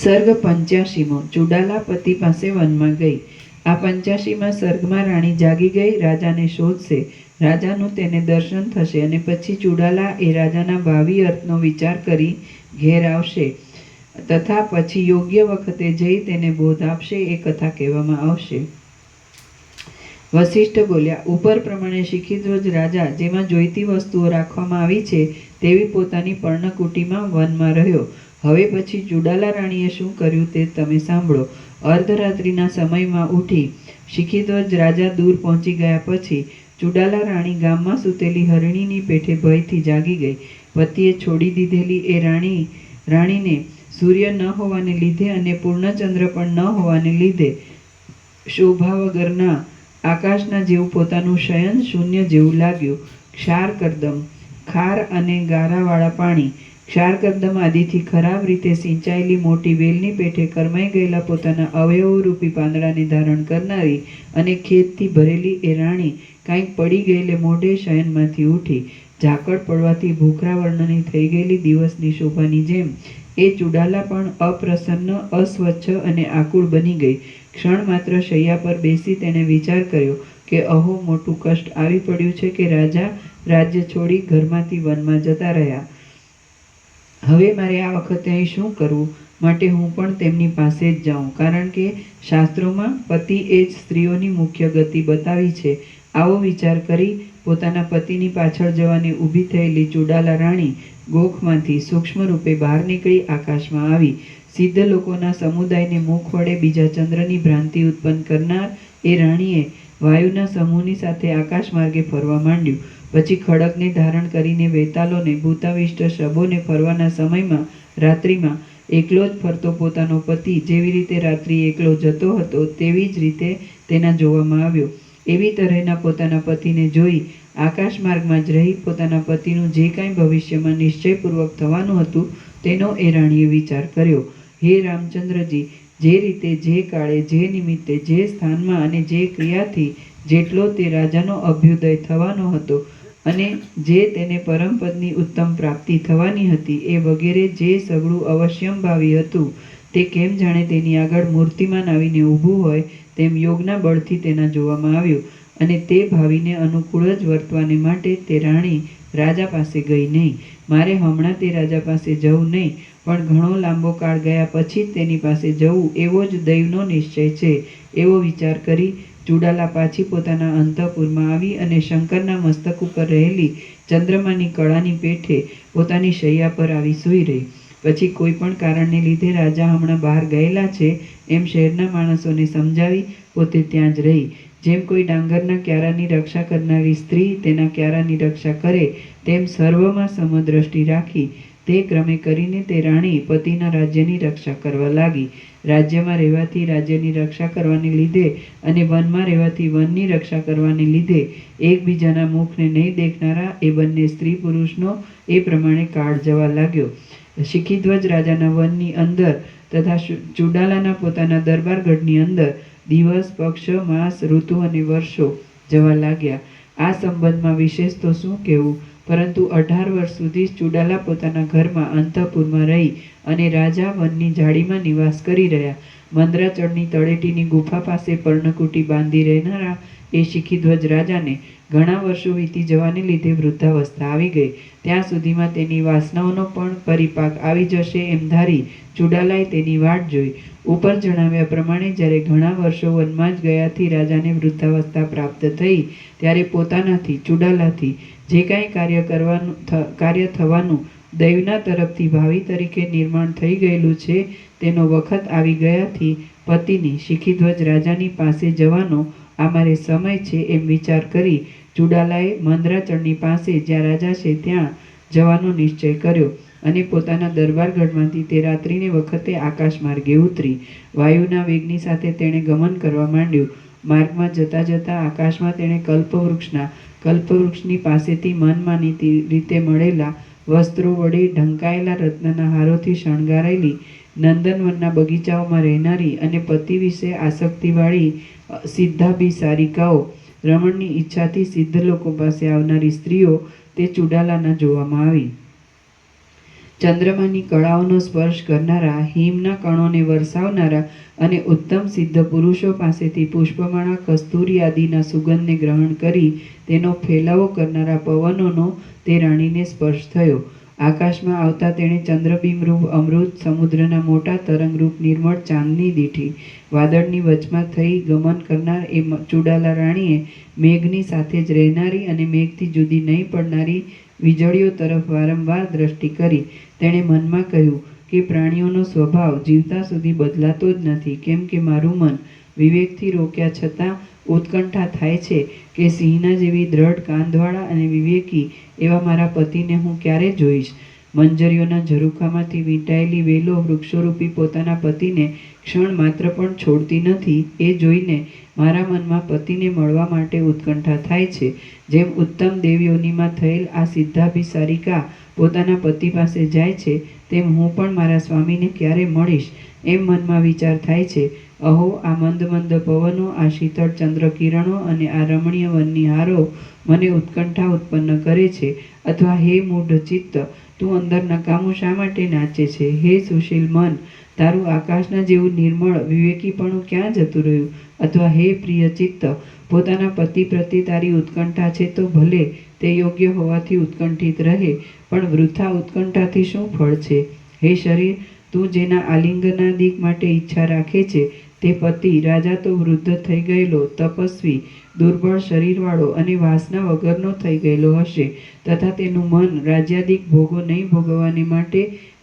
સર્ગ 85મો ચુડાલા પતિ પાસે વનમાં ગઈ। આ 85માં સર્ગમાં રાણી જાગી ગઈ, રાજાને શોધશે, રાજાનું તેને દર્શન થશે અને પછી ચુડાલા એ રાજાના ભાવિ અર્થનો વિચાર કરી ઘેર આવશે તથા પછી યોગ્ય વખતે જઈ તેને બોધ આપશે એ કથા કહેવામાં આવશે। વશિષ્ઠ બોલ્યા, ઉપર પ્રમાણે શિખીધ્વજ રાજા જેમાં જોઈતી વસ્તુઓ રાખવામાં આવી છે તેવી પોતાની પર્ણકુટીમાં વનમાં રહ્યો। હવે પછી ચુડાલા રાણીએ શું કર્યું તે તમે સાંભળો। અર્ધરાત્રિના સમયમાં ઉઠી શિખીધ્વજ રાજા દૂર પહોંચી ગયા પછી ચુડાલા રાણી ગામમાં સૂતેલી હરિણીની પેઠે ભયથી જાગી ગઈ। પતિએ છોડી દીધેલી એ રાણીને સૂર્ય ન હોવાને લીધે અને પૂર્ણચંદ્ર પણ ન હોવાને લીધે શોભા વગરના આકાશના જેવું પોતાનું શયન શૂન્ય જેવું લાગ્યું। ક્ષારકર્દમ ખાર અને ગારાવાળા પાણી, ક્ષારકર્દમ આદિથી ખરાબ રીતે સિંચાયેલી મોટી વેલની પેઠે કરમાઈ ગયેલા પોતાના અવયવોરૂપી પાંદડાને ધારણ કરનારી અને ખેદથી ભરેલી એ રાણી કાંઈક પડી ગયેલે મોઢે શયનમાંથી ઉઠી ઝાકળ પડવાથી ભૂખરા વર્ણની થઈ ગયેલી દિવસની શોભાની જેમ એ ચુડાલા પણ અપ્રસન્ન, અસ્વચ્છ અને આકુળ બની ગઈ। ક્ષણ માત્ર શૈયા પર બેસી તેણે વિચાર કર્યો કે અહો, મોટું કષ્ટ આવી પડ્યું છે કે રાજા રાજ્ય છોડી ઘરમાંથી વનમાં જતા રહ્યા। હવે મારે આ વખતે અહીં શું કરવું? માટે હું પણ તેમની પાસે જ જાઉં, કારણ કે શાસ્ત્રોમાં પતિ એ જ સ્ત્રીઓની મુખ્ય ગતિ બતાવી છે। આવો વિચાર કરી પોતાના પતિની પાછળ જવાની ઊભી થયેલી ચુડાલા રાણી ગોખમાંથી સૂક્ષ્મ રૂપે બહાર નીકળી આકાશમાં આવી। સિદ્ધ લોકોના સમુદાયને મુખ વડે બીજા ચંદ્રની ભ્રાંતિ ઉત્પન્ન કરનાર એ રાણીએ વાયુના સમૂહની સાથે આકાશ માર્ગે ફરવા માંડ્યું। પછી ખડગને ધારણ કરીને વેતાલોને, ભૂતાવિષ્ટ શબોને ફરવાના સમયમાં રાત્રિમાં એકલો જ ફરતો પોતાનો પતિ જેવી રીતે રાત્રિ એકલો જતો હતો તેવી જ રીતે તેના જોવામાં આવ્યો। એવી તરહના પોતાના પતિને જોઈ આકાશ માર્ગમાં જ રહી પોતાના પતિનું જે કાંઈ ભવિષ્યમાં નિશ્ચયપૂર્વક થવાનું હતું તેનો એ રાણીએ વિચાર કર્યો। હે રામચંદ્રજી, જે રીતે, જે કાળે, જે નિમિત્તે, જે સ્થાનમાં અને જે ક્રિયાથી જેટલો તે રાજાનો અભ્યુદય થવાનો હતો અને જે તેને પરમપદની ઉત્તમ પ્રાપ્તિ થવાની હતી એ વગેરે જે સગળું અવશ્યંભાવી હતું તે કેમ જાણે તેની આગળ મૂર્તિમાન આવીને ઊભું હોય તેમ યોગના બળથી તેના જોવામાં આવ્યું અને તે ભાવીને અનુકૂળ જ વર્તવાને માટે તે રાણી રાજા પાસે ગઈ નહીં। મારે હમણાં તે રાજા પાસે જવું નહીં, પણ ઘણો લાંબો કાળ ગયા પછી જ તેની પાસે જવું એવો જ દૈવનો નિશ્ચય છે। એવો વિચાર કરી ચુડાલા પાછી પોતાના અંતઃપુરમાં આવી અને શંકરના મસ્તક ઉપર રહેલી ચંદ્રમાની કળાની પેઠે પોતાની શૈયા પર આવી સૂઈ રહી। પછી કોઈ પણ કારણને લીધે રાજા હમણાં બહાર ગયેલા છે એમ શહેરના માણસોને સમજાવી પોતે ત્યાં જ રહી। જેમ કોઈ ડાંગરના ક્યારાની રક્ષા કરનારી સ્ત્રી તેના ક્યારાની રક્ષા કરે તેમ સર્વમાં સમદ્રષ્ટિ રાખી તે ક્રમે કરીને તે રાણી પતિના રાજ્યની રક્ષા કરવા લાગી। રાજ્યમાં રહેવાથી રાજ્યની રક્ષા કરવાને લીધે અને વનમાં રહેવાથી વનની રક્ષા કરવાને લીધે એકબીજાના મુખને નહીં દેખનારા એ બંને સ્ત્રી પુરુષનો એ પ્રમાણે કાળ જવા લાગ્યો। શિખીધ્વજ રાજાના વનની અંદર તથા ચુડાલાના પોતાના દરબારગઢની અંદર દિવસ, પક્ષ, માસ, ઋતુ અને વર્ષો જવા લાગ્યા। આ સંબંધમાં વિશેષ તો શું કહેવું, પરંતુ 18 વર્ષ સુધી ચુડાલા પોતાના ઘરમાં અંતઃપુરમાં રહી અને રાજા વનની ઝાડીમાં નિવાસ કરી રહ્યા। મંદરાચળની તળેટીની ગુફા પાસે પર્ણકુટી બાંધી રહેનારા એ શિખીધ્વજ રાજાને ઘણા વર્ષો વીતી જવાને લીધે વૃદ્ધાવસ્થા આવી ગઈ। ત્યાં સુધીમાં તેની વાસનાઓનો પણ પરિપાક આવી જશે એમ ધારી ચુડાલાએ તેની વાટ જોઈ। ઉપર જણાવ્યા પ્રમાણે જ્યારે ઘણા વર્ષો વનમાં જ ગયાથી રાજાને વૃદ્ધાવસ્થા પ્રાપ્ત થઈ ત્યારે પોતાનાથી, ચુડાલાથી જે કાંઈ કાર્ય થવાનું દૈવના તરફથી ભાવિ તરીકે નિર્માણ થઈ ગયેલું છે તેનો વખત આવી ગયાથી પતિની, શિખીધ્વજ રાજાની પાસે જવાનો આ મારે સમય છે એમ વિચાર કરી ચુડાલાએ મંદરાચળની પાસે જ્યાં રાજા છે ત્યાં જવાનો નિશ્ચય કર્યો અને પોતાના દરબારગઢમાંથી તે રાત્રિને વખતે આકાશ માર્ગે ઉતરી વાયુના વેગની સાથે તેણે ગમન કરવા માંડ્યું। માર્ગમાં જતાં જતાં આકાશમાં તેણે કલ્પવૃક્ષની પાસેથી મનમાની રીતે મળેલા વસ્ત્રો વડે ઢંકાયેલા રત્નના હારોથી શણગારેલી નંદનવનના બગીચાઓમાં રહેનારી અને પતિ વિશે આસક્તિવાળી સિદ્ધાભિસારિકાઓ, રમણની ઈચ્છાથી સિદ્ધ લોકો પાસે આવનારી સ્ત્રીઓ તે ચુડાલાના જોવામાં આવી। ચંદ્રમાની કળાઓનો સ્પર્શ કરનારા, હિમના કણોને વરસાવનારા અને ઉત્તમ સિદ્ધ પુરુષો પાસેથી પુષ્પમાળા, કસ્તુરી આદિના સુગંધને ગ્રહણ કરી તેનો ફેલાવો કરનારા પવનોનો તે રાણીને સ્પર્શ થયો. આકાશમાં આવતા તેણે ચંદ્રબિંબરૂપ અમૃત, સમુદ્રના મોટા તરંગરૂપ નિર્મળ ચાંદની દીઠી. વાદળની વચમાં થઈ ગમન કરનાર એ ચુડાલા રાણીએ મેઘની સાથે જ રહેનારી અને મેઘથી જુદી નહીં પડનારી વીજળીઓ તરફ વારંવાર દ્રષ્ટિ કરી. તેણે મનમાં કહ્યું કે પ્રાણીઓનો સ્વભાવ જીવતા સુધી બદલાતો જ નથી, કેમ કે મારું મન વિવેકથી રોક્યા છતાં ઉત્કંઠા થાય છે કે સિંહના જેવી દ્રઢ કાંધવાળા અને વિવેકી એવા મારા પતિને હું ક્યારે જોઈશ. મંજરીઓના ઝરૂખામાંથી વીંટાયેલી વેલો વૃક્ષોરૂપી પોતાના પતિને ક્ષણ માત્ર પણ છોડતી નથી. એ જોઈને મારા મનમાં પતિને મળવા માટે ઉત્કંઠા થાય છે. જેમ ઉત્તમ દેવયોનિમાં થયેલ આ સિદ્ધાભિસારિકા પોતાના પતિ પાસે જાય છે, તેમ હું પણ મારા સ્વામીને ક્યારે મળીશ એમ મનમાં વિચાર થાય છે. અહો, આ મંદ મંદ પવનો, આ શીતળ ચંદ્રકિરણો અને આ રમણીય વનની હારો મને ઉત્કંઠા ઉત્પન્ન કરે છે. અથવા હે મૂઢ ચિત્ત, તું અંદર નકામું શા માટે નાચે છે? હે સુશીલ મન, તારું આકાશના જેવું નિર્મળ વિવેકીપણું ક્યાં જતું રહ્યું? અથવા હે પ્રિય ચિત્ત, પોતાના પતિ પ્રત્યે તારી ઉત્કંઠા છે તો ભલે, તે યોગ્ય હોવાથી ઉત્કંઠિત રહે, પણ વૃથા ઉત્કંઠાથી શું ફળ છે? હે શરીર, તું જેના આલિંગનાદિક માટે ઈચ્છા રાખે છે તે પતિ રાજા તો વૃદ્ધ થઈ ગયેલો, તપસ્વી, દુર્બળ શરીરવાળો અને વાસના વગરનો થઈ ગયેલો હશે, તથા તેનું મન રાજ્યાદિક ભોગો નહીં ભોગવવાને માટે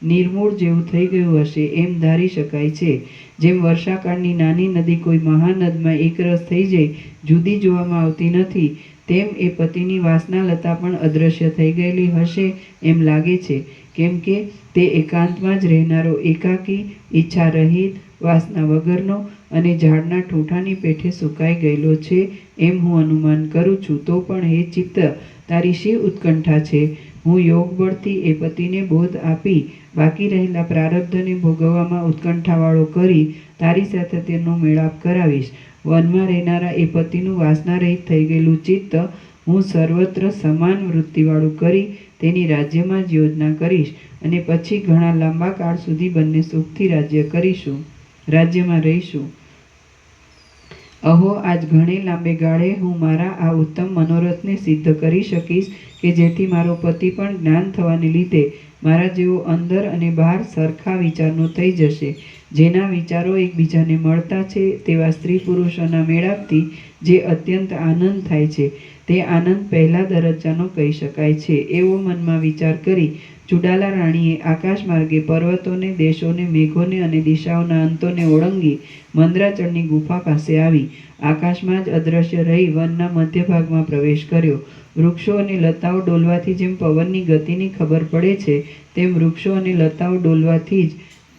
નિર્મૂળ જેવું થઈ ગયું હશે એમ ધારી શકાય છે. જેમ વર્ષાકાળની નાની નદી કોઈ મહાનદમાં એકરસ થઈ જઈ જુદી જોવામાં આવતી નથી, તેમ એ પતિની વાસનાલતા પણ અદૃશ્ય થઈ ગયેલી હશે એમ લાગે છે, કેમ કે તે એકાંતમાં જ રહેનારો એકાકી, ઈચ્છા રહિત, વાસના વગરનો અને ઝાડના ઠૂંઠાની પેઠે સુકાઈ ગયેલો છે એમ હું અનુમાન કરું છું. તો પણ હે ચિત્ત, તારી શી ઉત્કંઠા છે? હું યોગ બળથી એ પતિને બોધ આપી બાકી રહેલા પ્રારબ્ધને ભોગવવામાં ઉત્કંઠાવાળો કરી તારી સાથે તેનો મેળાપ કરાવીશ. વનમાં રહેનારા એ પતિનું વાસનારહિત થઈ ગયેલું ચિત્ત હું સર્વત્ર સમાન વૃત્તિવાળું કરી તેની રાજ્યમાં જ યોજના કરીશ, અને પછી ઘણા લાંબા કાળ સુધી બંને સુખથી રાજ્યમાં રહીશું. અહો, આજ ઘણે લાંબે ગાળે હું મારા આ ઉત્તમ મનોરથને સિદ્ધ કરી શકીશ કે જેથી મારો પતિ પણ જ્ઞાન થવાને લીધે મારા જેવો અંદર અને બહાર સરખા વિચારનો થઈ જશે. જેના વિચારો એકબીજાને મળતા છે તેવા સ્ત્રી પુરુષોના મેળાપથી જે અત્યંત આનંદ થાય છે, તે આનંદ પહેલા દરજ્જાનો કહી શકાય છે. એવો મનમાં વિચાર કરી ચુડાલા રાણીએ આકાશ માર્ગે પર્વતોને, દેશોને, મેઘોને અને દિશાઓના અંતોને ઓળંગી મંદરાચળની ગુફા પાસે આવી. આકાશમાં જ અદ્રશ્ય રહી વનના મધ્યભાગમાં પ્રવેશ કર્યો. વૃક્ષો અને લતાઓ ડોલવાથી જેમ પવનની ગતિની ખબર પડે છે, તેમ વૃક્ષો અને લતાઓ ડોલવાથી જ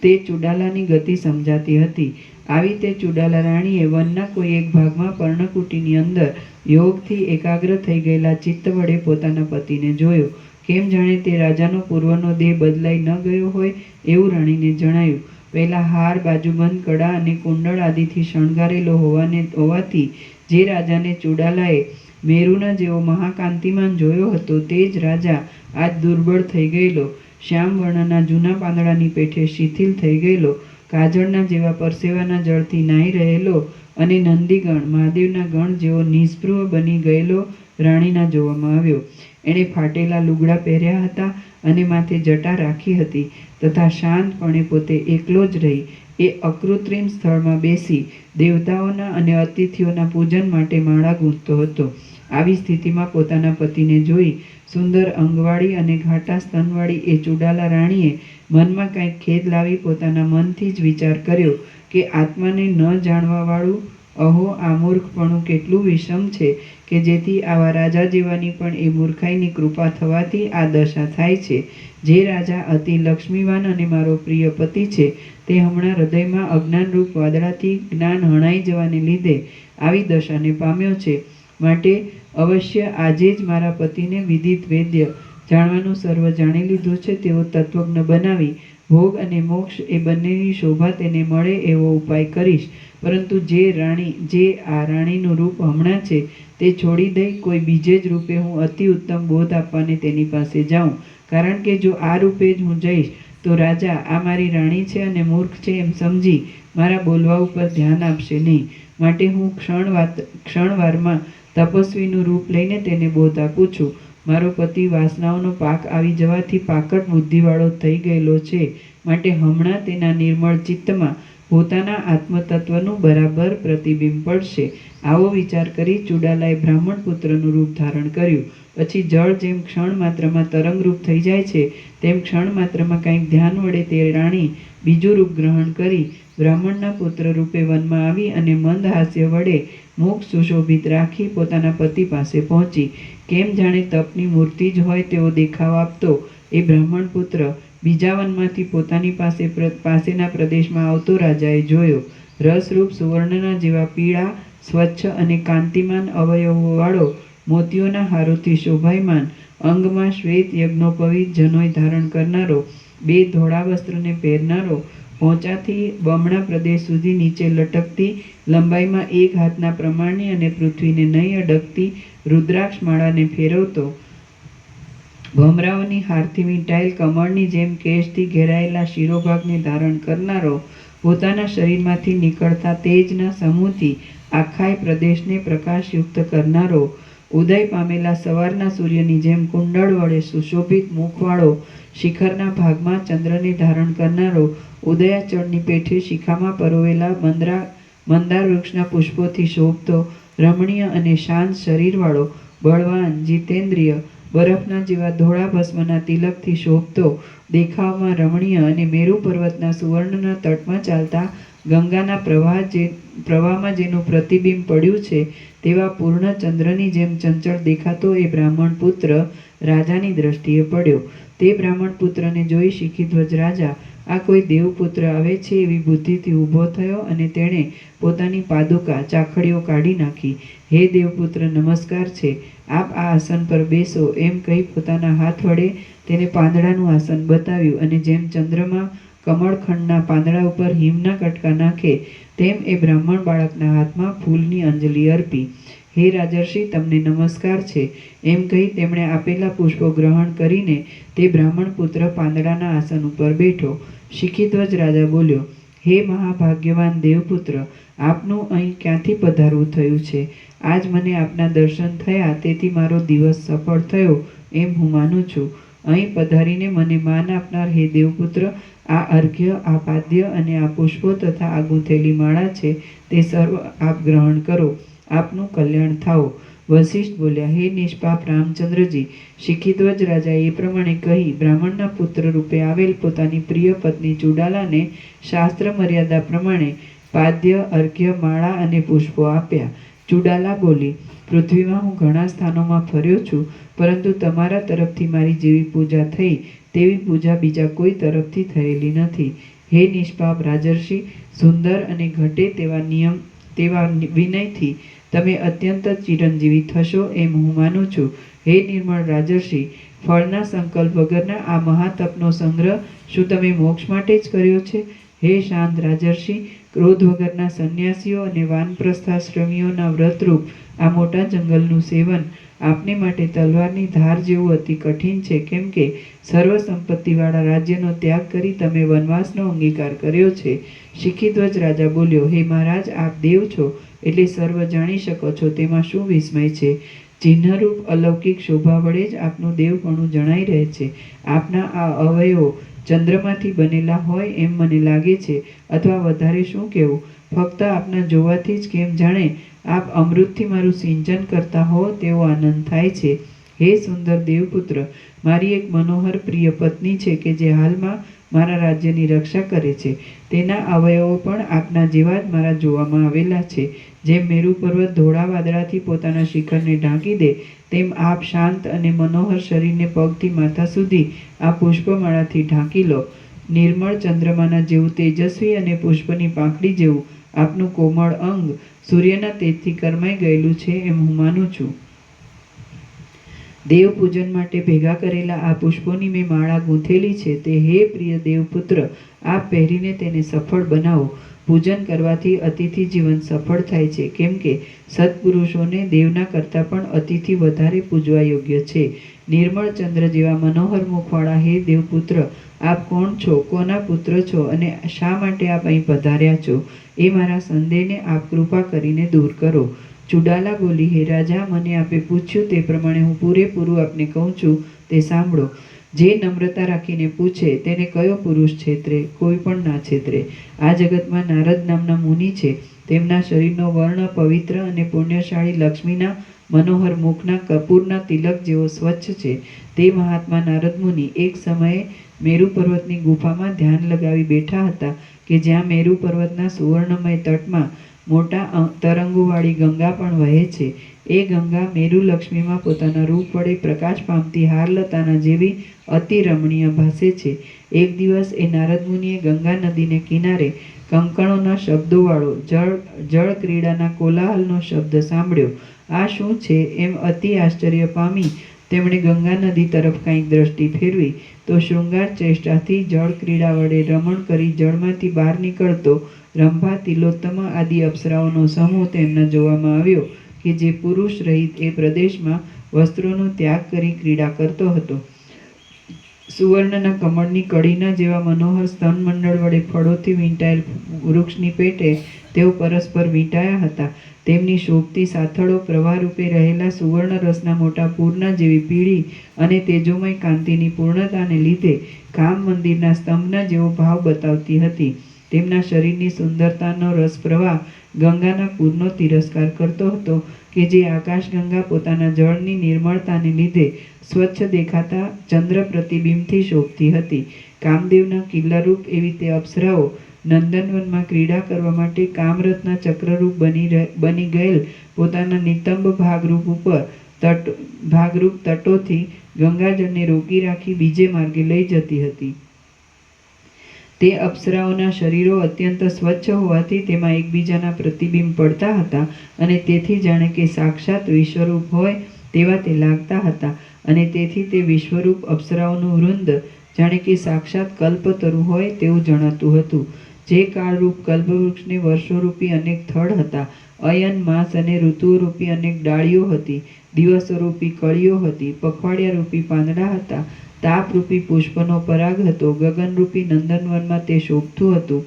તે ચુડાલાની ગતિ સમજાતી હતી. આવી તે ચુડાલા રાણીએ વનના કોઈ એક ભાગમાં પર્ણકુટીની અંદર યોગથી એકાગ્ર થઈ ગયેલા ચિત્ત વડે પોતાના પતિને જોયો. કેમ જાણે તે રાજાનો પૂર્વનો દેહ બદલાઈ ન ગયો હોય એવું રાણીને જણાયું. પહેલા હાર, બાજુબંધ, કડા અને કુંડળ આદિથી શણગારેલો હોવાથી જે રાજાને ચુડાલાએ મેરુના જેવો મહાકાંતિમાન જોયો હતો, તે જ રાજા આજ દુર્બળ થઈ ગયેલો, શ્યામ વર્ણના જૂના પાંદડાની પેઠે શિથિલ થઈ ગયેલો, કાજળના જેવા પરસેવાના જળથી નાહી રહેલો અને નંદીગણ, મહાદેવના ગણ જેવો નિસ્પૃહ બની ગયેલો રાણીના જોવામાં આવ્યો. એણે ફાટેલા લુગડા પહેર્યા હતા અને માથે જટા રાખી હતી, તથા શાંતપણે પોતે એકલો જ રહી એ અકૃત્રિમ સ્થળમાં બેસી દેવતાઓના અને અતિથિઓના પૂજન માટે માળા ગૂંથતો હતો. આવી સ્થિતિમાં પોતાના પતિને જોઈ સુંદર અંગવાળી અને ઘાટા સ્તનવાળી એ ચુડાલા રાણીએ મનમાં કંઈક ખેદ લાવી પોતાના મનથી જ વિચાર કર્યો કે આત્માને ન જાણવાવાળું અહો, આ મૂર્ખપણું કેટલું વિષમ છે કે જેથી આવા રાજા જેવાની પણ એ મૂર્ખાઈની કૃપા થવાથી આ દશા થાય છે. જે રાજા અતિ લક્ષ્મીવાન અને મારો પ્રિય પતિ છે, તે હમણાં હૃદયમાં અજ્ઞાનરૂપ વાદળાથી જ્ઞાન હણાઈ જવાને લીધે આવી દશાને પામ્યો છે. માટે અવશ્ય આજે જ મારા પતિને વિદિત વેદ્ય, જાણવાનું સર્વ જાણી લીધું છે તેવો તત્વજ્ઞ બનાવી ભોગ અને મોક્ષ એ બંનેની શોભા તેને મળે એવો ઉપાય કરીશ. પરંતુ જે આ રાણીનું રૂપ હમણાં છે તે છોડી દઈ કોઈ બીજે જ રૂપે હું અતિ ઉત્તમ બોધ આપવાને તેની પાસે જાઉં. કારણ કે જો આ રૂપે જ હું જઈશ તો રાજા આ મારી રાણી છે અને મૂર્ખ છે એમ સમજી મારા બોલવા ઉપર ધ્યાન આપશે નહીં. માટે હું ક્ષણવારમાં તપસ્વીનું રૂપ લઈને તેને બોધ આપું છું. મારો પતિ વાસનાઓનો પાક આવી જવાથી પાકટ બુદ્ધિવાળો થઈ ગયેલો છે, માટે હમણાં તેના નિર્મળ ચિત્તમાં પોતાના આત્મતત્વનું બરાબર પ્રતિબિંબ પડશે. આવો વિચાર કરી ચુડાલાએ બ્રાહ્મણ પુત્રનું રૂપ ધારણ કર્યું. પછી જળ જેમ ક્ષણ માત્રમાં તરંગરૂપ થઈ જાય છે તેમ ક્ષણ માત્રમાં કંઈક ધ્યાન વડે તે રાણી બીજું રૂપ ગ્રહણ કરી બ્રાહ્મણના પુત્ર રૂપે વનમાં આવી અને મંદ હાસ્ય વડે મુખ સુશોભિત રાખી પોતાના પતિ પાસે પહોંચી. કેમ જાણે તપની મૂર્તિ જ હોય તેવો દેખાવ આપતો એ બ્રાહ્મણ પુત્ર બીજા વનમાંથી પોતાની પાસેના પ્રદેશમાં આવતો રાજાએ જોયો. રસરૂપ સુવર્ણના જેવા પીળા, સ્વચ્છ અને કાંતિમાન અવયવોવાળો, મોતીઓના હારોથી શોભાયમાન, અંગમાં શ્વેત યજ્ઞોપવિત જનોય ધારણ કરનારો, 2 ધોળા વસ્ત્રને પહેરનારો, પહોંચાથી બમણા પ્રદેશ સુધી નીચે લટકતી લંબાઈમાં 1 હાથના પ્રમાણની અને પૃથ્વીને નહીં અડકતી રુદ્રાક્ષ માળાને ફેરવતો, ભમરાઓની હારથી વીંટાયેલ કમળની જેમ કેશથી ઘેરાયેલા શિરોભાગને ધારણ કરનારો, પોતાના શરીરમાંથી નીકળતા તેજના સમૂહથી આખાય પ્રદેશને પ્રકાશયુક્ત કરનારો, ઉદય પામેલા સવારના સૂર્યની જેમ કુંડળ વડે સુશોભિત મુખવાળો, શિખરના ભાગમાં ચંદ્રને ધારણ કરનારો, ઉદયાચળની પેઠે શિખામાં પરોવેલા મંદાર વૃક્ષના પુષ્પોથી શોભતો, રમણીય અને શાંત શરીરવાળો, બળવાન, જીતેન્દ્રિય, બરફના જેવા ધોળા ભસ્મના તિલકથી શોભતો, દેખાવમાં રમણીય અને મેરુ પર્વતના સુવર્ણના તટમાં ચાલતા ગંગાના પ્રવાહમાં જેનું પ્રતિબિંબ પડ્યું છે તેવા પૂર્ણ ચંદ્રની જેમ ચંચળ દેખાતો એ બ્રાહ્મણ પુત્ર રાજાની દ્રષ્ટિએ પડ્યો. તે બ્રાહ્મણ પુત્રને જોઈ શિખીધ્વજ રાજા આ કોઈ દેવપુત્ર આવે છે એવી બુદ્ધિથી ઊભો થયો અને તેણે પોતાની પાદુકા ચાખડીઓ કાઢી નાખી. હે દેવપુત્ર, નમસ્કાર છે. આપ આ આસન પર બેસો એમ કહી પોતાના હાથ વડે તેને પાંદડાનું આસન બતાવ્યું અને જેમ ચંદ્રમાં કમળખંડના પાંદડા ઉપર હિમના કટકા નાખે તેમ એ બ્રાહ્મણ બાળકના હાથમાં ફૂલની અંજલિ અર્પી. હે રાજર્ષિ, તમને નમસ્કાર છે એમ કહી તેમણે આપેલા પુષ્પો ગ્રહણ કરીને તે બ્રાહ્મણ પુત્ર પાંદડાના આસન ઉપર બેઠો. શિખીધ્વજ રાજા બોલ્યો, હે મહાભાગ્યવાન દેવપુત્ર, આપનું અહીં ક્યાંથી પધારવું થયું છે? આજ મને આપના દર્શન થયા તેથી મારો દિવસ સફળ થયો એમ હું માનું છું. અહીં પધારીને મને માન આપનાર હે દેવપુત્ર, આ અર્ઘ્ય, આ પાદ્ય અને આ પુષ્પો તથા આ ગૂંથેલી માળા છે તે સર્વ આપ ગ્રહણ કરો. આપનું કલ્યાણ થાઓ. વશિષ્ઠ બોલ્યા, હે નિષ્પાપ રામચંદ્રજી, શિખીધ્વજ રાજાએ એ પ્રમાણે કહી બ્રાહ્મણના પુત્ર રૂપે આવેલ પોતાની પ્રિય પત્ની ચુડાલાને શાસ્ત્ર મર્યાદા પ્રમાણે પાદ્ય, અર્ઘ્ય, માળા અને પુષ્પો આપ્યા. ચુડાલા બોલી, પૃથ્વીમાં હું ઘણા સ્થાનોમાં ફર્યો છું, પરંતુ તમારા તરફથી મારી જેવી પૂજા થઈ તેવી પૂજા બીજા કોઈ તરફથી થયેલી નથી. હે નિષ્પાપ રાજર્ષિ, સુંદર અને ઘટે તેવા વિનયથી તમે અત્યંત ચિરંજીવી થશો એમ હું માનું છું. હે નિર્મળ રાજર્ષિ, ફળના સંકલ્પ વગરના આ મહાતપનો સંગ્રહ શું તમે મોક્ષ માટે જ કર્યો છે? હે શાંત રાજર્ષિ, ક્રોધ વગરના સંન્યાસીઓ અને વાનપ્રસ્થાશ્રમીઓના વ્રતરૂપ આ મોટા જંગલનું સેવન આપને માટે તલવારની ધાર જેવું અતિ કઠિન છે, કેમ કે સર્વ સંપત્તિવાળા રાજ્યનો ત્યાગ કરી તમે વનવાસનો અંગીકાર કર્યો છે. શિખીધ્વજ રાજા બોલ્યો, હે મહારાજ, આપ દેવ છો એટલે સર્વ જાણી શકો છો, તેમાં શું વિસ્મય છે? ચિહ્નરૂપ અલૌકિક શોભા વડે જ આપનું દેવપણું જણાઈ રહે છે. આપના આ અવયવો ચંદ્રમાંથી બનેલા હોય એમ મને લાગે છે, અથવા વધારે શું કહેવું, ફક્ત આપના જોવાથી જ કેમ જાણે આપ અમૃતથી મારું સિંચન કરતા હો તેવો આનંદ થાય છે. હે સુંદર દેવપુત્ર, મારી એક મનોહર પ્રિય પત્ની છે કે જે હાલમાં મારા રાજ્યની રક્ષા કરે છે. તેના અવયવો પણ આપના જેવા જ મારા જોવામાં આવેલા છે. જેમ મેરુ પર્વત ધોળા વાદળાથી પોતાના શિખરને ઢાંકી દે તેમ આપ શાંત અને મનોહર શરીરને પગથી માથા સુધી આ પુષ્પમાળાથી ઢાંકી લો. નિર્મળ ચંદ્રમાના જેવું તેજસ્વી અને પુષ્પની પાંખડી જેવું આપનું કોમળ અંગ સૂર્યના તેજથી કરમાઈ ગયેલું છે એમ હું માનું છું. દેવ પૂજન માટે ભેગા કરેલા આ પુષ્પોની મેં માળા ગૂંથેલી છે તે હે પ્રિય દેવપુત્ર, આપ પહેરીને તેને સફળ બનાવો. પૂજન કરવાથી અતિથિ જીવન સફળ થાય છે, કેમ કે સત્પુરુષોને દેવના કરતાં પણ અતિથિ વધારે પૂજવા યોગ્ય છે. નિર્મળ ચંદ્ર જેવા મનોહર મુખવાળા હે દેવપુત્ર, આપ કોણ છો, કોના પુત્ર છો અને શા માટે આપ અહીં પધાર્યા છો? એ મારા સંદેહને આપ કૃપા કરીને દૂર કરો. ચુડાલા બોલી, હે રાજા, મને આપે પૂછ્યું તે પ્રમાણે હું પૂરેપૂરું આપને કહું છું, તે સાંભળો. જે નમ્રતા રાખીને પૂછે તેને કયો પુરુષ છેતરે? કોઈ પણ ના છેતરે. આ જગતમાં નારદ નામના મુનિ છે. તેમના શરીરનો વર્ણ પવિત્ર અને પુણ્યશાળી લક્ષ્મીના મનોહર મુખના કપૂરના તિલક જેવો સ્વચ્છ છે. તે મહાત્મા નારદ મુનિ એક સમયે મેરુ પર્વતની ગુફામાં ધ્યાન લગાવી બેઠા હતા કે જ્યાં મેરુ પર્વતના સુવર્ણમય તટમાં મોટા તરંગોવાળી ગંગા પણ વહે છે. એ ગંગા મેરુ લક્ષ્મીમાં પોતાના રૂપ વડે પ્રકાશ પામતી હારલતાના જેવી અતિ રમણીય ભાસે છે. એક દિવસ એ નારદ મુનિએ ગંગા નદીને કિનારે કંકણોના શબ્દોવાળો જળ ક્રીડાના કોલાહલનો શબ્દ સાંભળ્યો. આ શું છે? એમ અતિ આશ્ચર્ય પામી તેમણે ગંગા નદી તરફ કંઈક દ્રષ્ટિ ફેરવી તો શૃંગાર ચેષ્ટાથી જળ ક્રીડા વડે રમણ કરી જળમાંથી બહાર નીકળતો રંભા, તિલોત્તમા આદિ અપ્સરાઓનો સમૂહ તેમને જોવામાં આવ્યો કે જે પુરુષ રહિત એ પ્રદેશમાં વસ્ત્રોનો ત્યાગ કરી ક્રીડા કરતો હતો. સુવર્ણના કમળની કળીના જેવા મનોહર સ્તનમંડળ વડે ફળોથી વીંટાયેલ વૃક્ષની પેટે તેઓ પરસ્પર વીંટાયા હતા. તેમની શોભતી સાથળો પ્રવાહરૂપે રહેલા સુવર્ણ રસના મોટા પૂરના જેવી પીળી અને તેજોમય કાંતિની પૂર્ણતાને લીધે કામ મંદિરના સ્તંભના જેવો ભાવ બતાવતી હતી. તેમના શરીરની સુંદરતાનો રસ પ્રવાહ ગંગાના પૂરનો તિરસ્કાર કરતો હતો કે જે આકાશગંગા પોતાના જળની નિર્મળતાને લીધે સ્વચ્છ દેખાતા ચંદ્ર પ્રતિબિંબથી શોભતી હતી. કામદેવના કિલ્લારૂપ એવી તે અપ્સરાઓ નંદનવનમાં ક્રીડા કરવા માટે કામરથના ચક્રરૂપ બની ગયેલ પોતાના નિતંબ ભાગરૂપ તટોથી ગંગાજળને રોકી રાખી બીજે માર્ગે લઈ જતી હતી. તે અપ્સરાઓના શરીરો અત્યંત સ્વચ્છ હોવાથી તેમાં એકબીજાના પ્રતિબિંબ પડતા હતા અને તેથી જાણે કે સાક્ષાત વિશ્વરૂપ હોય તેવા તે લાગતા હતા અને તેથી તે વિશ્વરૂપ અપ્સરાઓનું વૃંદ જાણે કે સાક્ષાત કલ્પતરુ હોય તેવું જણાતું હતું. જે કાળરૂપ કલ્પવૃક્ષને વર્ષોરૂપી અનેક થડ હતા, અયન, માસ અને ઋતુઓરૂપી અનેક ડાળીઓ હતી, દિવસોરૂપી કળીઓ હતી, પખવાડિયારૂપી પાંદડા હતા, તાપરૂપી પુષ્પનો પરાગ હતો, ગગનરૂપી નંદનવનમાં તે શોભતું હતું,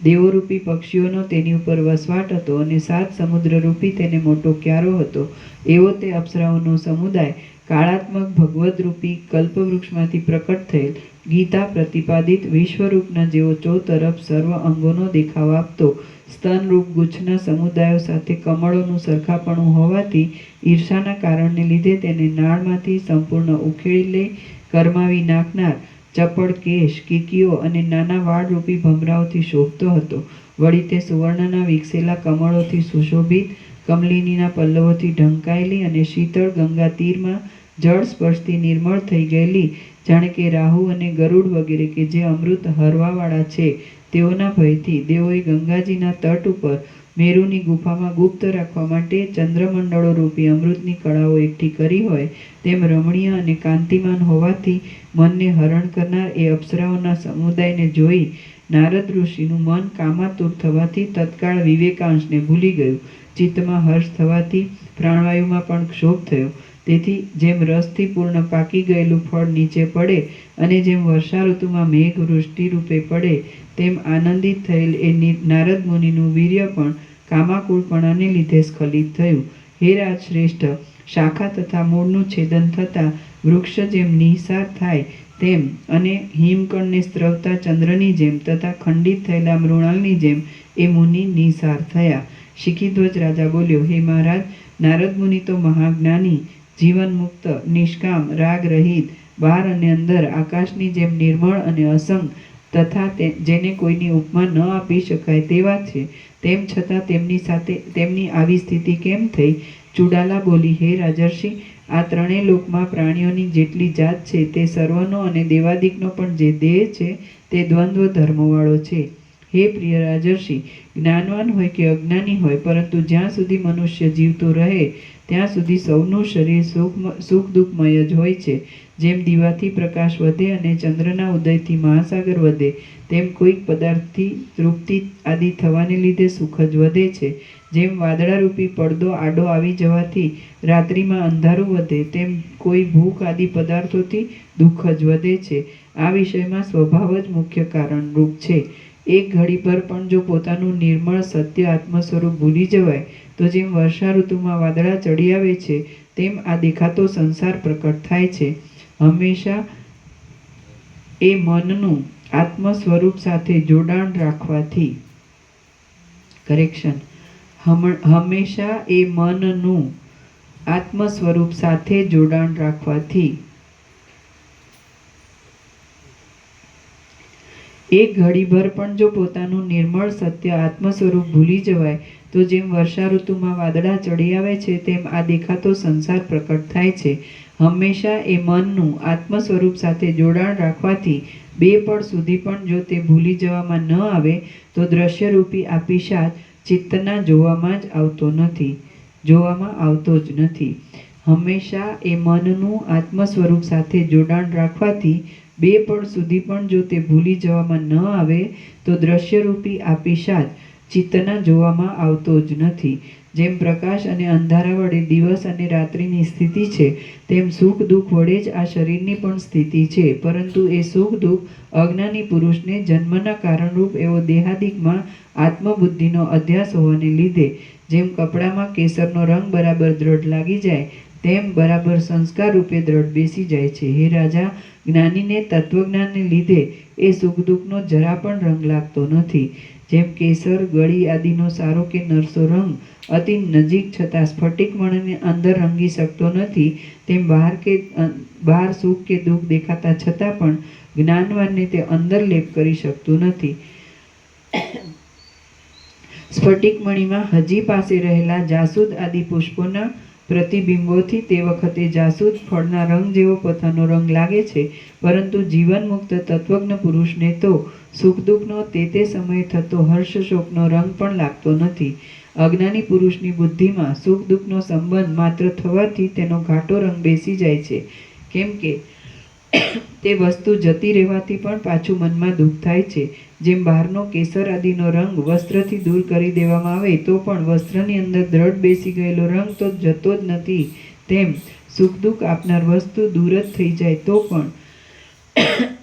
દેવોરૂપી પક્ષીઓનો તેની ઉપર વસવાટ હતો અને 7 સમુદ્રરૂપી તેને મોટો ક્યારો હતો. એવો તે અપ્સરાઓનો સમુદાય કાળાત્મક ભગવદરૂપી કલ્પવૃક્ષમાંથી પ્રકટ થયેલ ગીતા પ્રતિપાદિત વિશ્વરૂપના જેવો ચોતરફ સર્વ અંગોનો દેખાવ આપતો સ્તનરૂપ ગુચ્છના સમુદાયો સાથે કમળોનું સરખાપણું હોવાથી ઈર્ષાના કારણને લીધે તેને નાળમાંથી સંપૂર્ણ ઉખેડી લઈ કરમાવી નાખનાર ચપળ કેશ, કીકીઓ અને નાના વાળરૂપી ભમરાઓથી શોભતો હતો. વળી તે સુવર્ણના વિકસેલા કમળોથી સુશોભિત, કમલિનીના પલ્લવોથી ઢંકાયેલી અને શીતળ ગંગા તીરમાં જળ સ્પર્શથી નિર્મળ થઈ ગયેલી જાણે કે રાહુ અને ગરુડ વગેરે કે જે અમૃત હરવાવાળા છે તેઓના ભયથી દેવોએ ગંગાજીના તટ ઉપર મેરુની ગુફામાં ગુપ્ત રાખવા માટે ચંદ્રમંડળો રૂપી અમૃતની કળાઓ એકઠી કરી હોય તેમ રમણીય અને કાંતિમાન હોવાથી મનને હરણ કરનાર એ અપ્સરાઓના સમુદાયને જોઈ નારદ ઋષિનું મન કામાતુર થવાથી તત્કાળ વિવેકાંશને ભૂલી ગયું. ચિત્તમાં હર્ષ થવાથી પ્રાણવાયુમાં પણ ક્ષોભ થયો. તેથી જેમ રસથી પૂર્ણ પાકી ગયેલું ફળ નીચે પડે અને જેમ વર્ષા ઋતુમાં મેઘ વૃષ્ટિ રૂપે પડે તેમ આનંદિત થયેલ એ નારદ મુનિનું વીર્ય પણ કામાકુળપણાને લીધે સ્ખલિત થયું. હે રાજશ્રેષ્ઠ, શાખા તથા મૂળનું છેદન થતાં વૃક્ષ જેમ નિઃસાર થાય તેમ અને હિમકણને સ્ત્રવતા ચંદ્રની જેમ તથા ખંડિત થયેલા મૃણાલની જેમ એ મુનિ નિઃસાર થયા. શિખીધ્વજ રાજા બોલ્યો, હે મહારાજ, નારદ મુનિ તો મહાજ્ઞાની, જીવન મુક્ત, નિષ્કામ, રાગ રહિત, બહાર અને અંદર આકાશની જેમ નિર્મળ અને અસંગ તથા જેને કોઈની ઉપમા ન આપી શકાય તેવા છે. તેમ છતાં તેમની આવી સ્થિતિ કેમ થઈ? ચુડાલા બોલી, હે રાજર્ષિ, આ ત્રણેય લોકમાં પ્રાણીઓની જેટલી જાત છે તે સર્વનો અને દેવાદિકનો પણ જે દેહ છે તે દ્વંદ્વ ધર્મવાળો છે. હે પ્રિય રાજર્ષિ, જ્ઞાનવાન હોય કે અજ્ઞાની હોય, પરંતુ જ્યાં સુધી મનુષ્ય જીવતો રહે ત્યાં સુધી સૌનું શરીર સુખ દુઃખમય જ હોય છે. જેમ દીવાથી પ્રકાશ વધે અને ચંદ્રના ઉદયથી મહાસાગર વધે, તેમ કોઈક પદાર્થથી તૃપ્તિ આદિ થવાને લીધે સુખ જ વધે છે. જેમ વાદળારૂપી પડદો આડો આવી જવાથી રાત્રિમાં અંધારું વધે, તેમ કોઈ ભૂખ આદિ પદાર્થોથી દુઃખ જ વધે છે. આ વિષયમાં સ્વભાવ જ મુખ્ય કારણરૂપ છે. એક ઘડી પર પણ જો પોતાનું નિર્મળ સત્ય આત્મ સ્વરૂપ ભૂલી જવાય, તો જેમ વર્ષા ઋતુમાં વાદળા ચડી આવે છે, તેમ આ દેખાતો સંસાર પ્રકટ થાય છે. હંમેશા એ મનનું આત્મ સ્વરૂપ સાથે જોડાણ રાખવાથી હંમેશા એ મનનું આત્મ સ્વરૂપ સાથે જોડાણ રાખવાથી એક ઘડીભર પણ જો પોતાનું નિર્મળ સત્ય આત્મ સ્વરૂપ ભૂલી જવાય, તો જેમ વર્ષા ઋતુમાં વાદળા ચડી આવે છે, તેમ આ દેખાતો સંસાર પ્રકટ થાય છે. હંમેશા એ મનનું આત્મ સ્વરૂપ સાથે જોડાણ રાખવાથી 2 પળ સુધી પણ જો તે ભૂલી જવામાં ન આવે, તો દ્રશ્યરૂપી આ પિશાચ ચિત્તના જોવામાં આવતો જ નથી. હંમેશા એ મનનું આત્મ સ્વરૂપ સાથે જોડાણ રાખવાથી 2 પળ સુધી પણ જો તે ભૂલી જવામાં ન આવે, તો દ્રશ્યરૂપી આ પિશાચ ચિત્તના જોવામાં આવતો જ નથી. જેમ પ્રકાશ અને અંધારા વડે દિવસ અને રાત્રિની સ્થિતિ છે, તેમ સુખ દુઃખ વડે જ આ શરીરની પણ સ્થિતિ છે. પરંતુ એ સુખ દુઃખ અજ્ઞાની પુરુષને જન્મના કારણરૂપ એવો દેહાદિકમાં આત્મબુદ્ધિનો અધ્યાસ હોવાને લીધે જેમ કપડામાં કેસરનો રંગ બરાબર દ્રઢ લાગી જાય, તેમ બરાબર સંસ્કાર રૂપે દ્રઢ બેસી જાય છે. હે રાજા, જ્ઞાનીને તત્વજ્ઞાનને લીધે એ સુખ દુઃખનો જરા પણ રંગ લાગતો નથી. જેમ કેસર, ગળી આદિનો સારો કે નરસો રંગ અતિ નજીક છતાં સ્ફટિકમણીની અંદર રંગી શકતો નથી, તેમ બહાર સુખ કે દુઃખ દેખાતા છતાં પણ જ્ઞાનવાનને તે અંદર લેપ કરી શકતું નથી. સ્ફટિકમણીમાં હજી પાસે રહેલા જાસૂદ આદિ પુષ્પોના પ્રતિબિંબોથી તે વખતે જાસૂદ ફળના રંગ જેવો પોતાનો રંગ લાગે છે, પરંતુ જીવન મુક્ત તત્વજ્ઞ પુરુષને તો સુખ દુઃખનો તે સમયે થતો હર્ષ શોકનો રંગ પણ લાગતો નથી. અજ્ઞાની પુરુષની બુદ્ધિમાં સુખ દુઃખનો સંબંધ માત્ર થવાથી તેનો ઘાટો રંગ બેસી જાય છે, કેમ કે તે વસ્તુ જતી રહેવાથી પણ પાછું મનમાં દુઃખ થાય છે. જેમ બહારનો કેસર આદિનો રંગ વસ્ત્રથી દૂર કરી દેવામાં આવે તો પણ વસ્ત્રની અંદર દ્રઢ બેસી ગયેલો રંગ તો જતો જ નથી, તેમ સુખ દુઃખ આપનાર વસ્તુ દૂર જ થઈ જાય તો પણ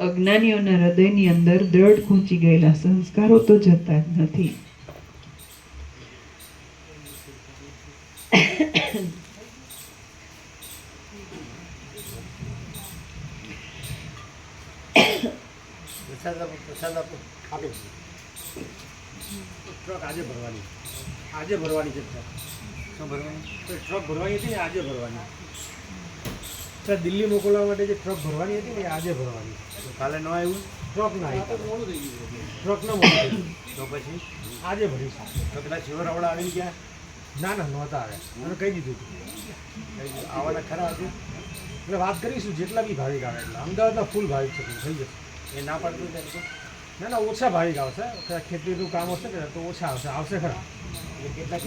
અજ્ઞાનીઓના હૃદયની અંદર દ્રઢ ખૂંચી ગયેલા સંસ્કારો તો જતા જ નથી. ટ્રક આજે ભરવાની છે. શું ભરવાની? ટ્રક ભરવાની હતી ને આજે ભરવાની. દિલ્હી મોકલવા માટે જે ટ્રક ભરવાની હતી ને આજે ભરવાની. કાલે ન આવ્યું? ટ્રક ના આવ્યું. ટ્રક ન મોકલ્યું તો પછી આજે ભરીશું. તો પેલા શિવરાવડા આવી ગયા? ના નહોતા આવ્યા. અને કહી દીધું આવવાના ખરા હતું. એટલે વાત કરીશું જેટલા બી ભાવિક આવે એટલા. અમદાવાદના ફૂલ ભાવિક છે, થઈ જશે. એ ના પાડતું ત્યારે ના ઓછા ભાવિક આવશે. ખેતીનું કામ હશે ને તો ઓછા આવશે ખરા. એટલે કેટલા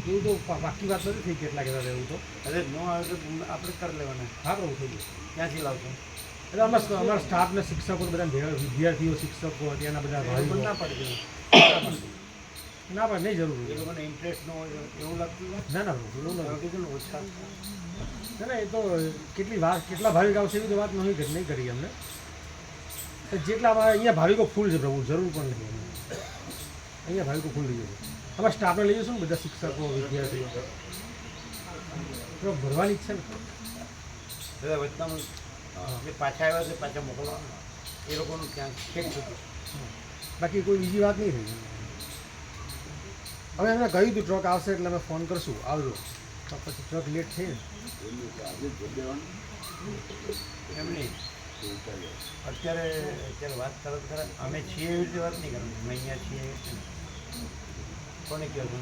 એવું તો બાકી વાત નથી થઈ કેટલા કહેતા એવું તો. અરે ન આવે તો આપણે કરી લેવાના. હા પ્રભુ થઈ ગયું. ક્યાંથી લાવશો? એટલે અમારા સ્ટાફને શિક્ષકો બધા વિદ્યાર્થીઓ શિક્ષકો ત્યાંના બધા ભાવિકો ના પાડી ના પણ નહીં જરૂર. એ લોકોને ઇન્ટરેસ્ટ ન હોય એવું લાગતું ના એવું ઓછા ના એ તો કેટલા ભાવિક આવશે એવી તો વાત નહીં કરી અમને. જેટલા અમારે અહીંયા ભાવિકો ફૂલ છે પ્રભુ, જરૂર પણ નથી. અહીંયા ભાવિકો ફૂલ થઈ જશે. અમારા સ્ટાફને લઈ જશું ને બધા શિક્ષકો વિદ્યાર્થીઓ તો ભરવાની જ છે ને. બધા વચનામાં પાછા આવ્યા છે, પાછા મોકલવાના એ લોકોનું ક્યાં છેક થતું. બાકી કોઈ બીજી વાત નહીં થઈ. હવે એમને કહ્યું હતું ટ્રક આવશે એટલે અમે ફોન કરશું આવજો. તો પછી ટ્રક લેટ થઈ ને એમ નહીં. અત્યારે વાત કરો અમે છીએ એવી રીતે વાત નહીં કરવાની. અમે અહીંયા છીએ કોને કહો છો?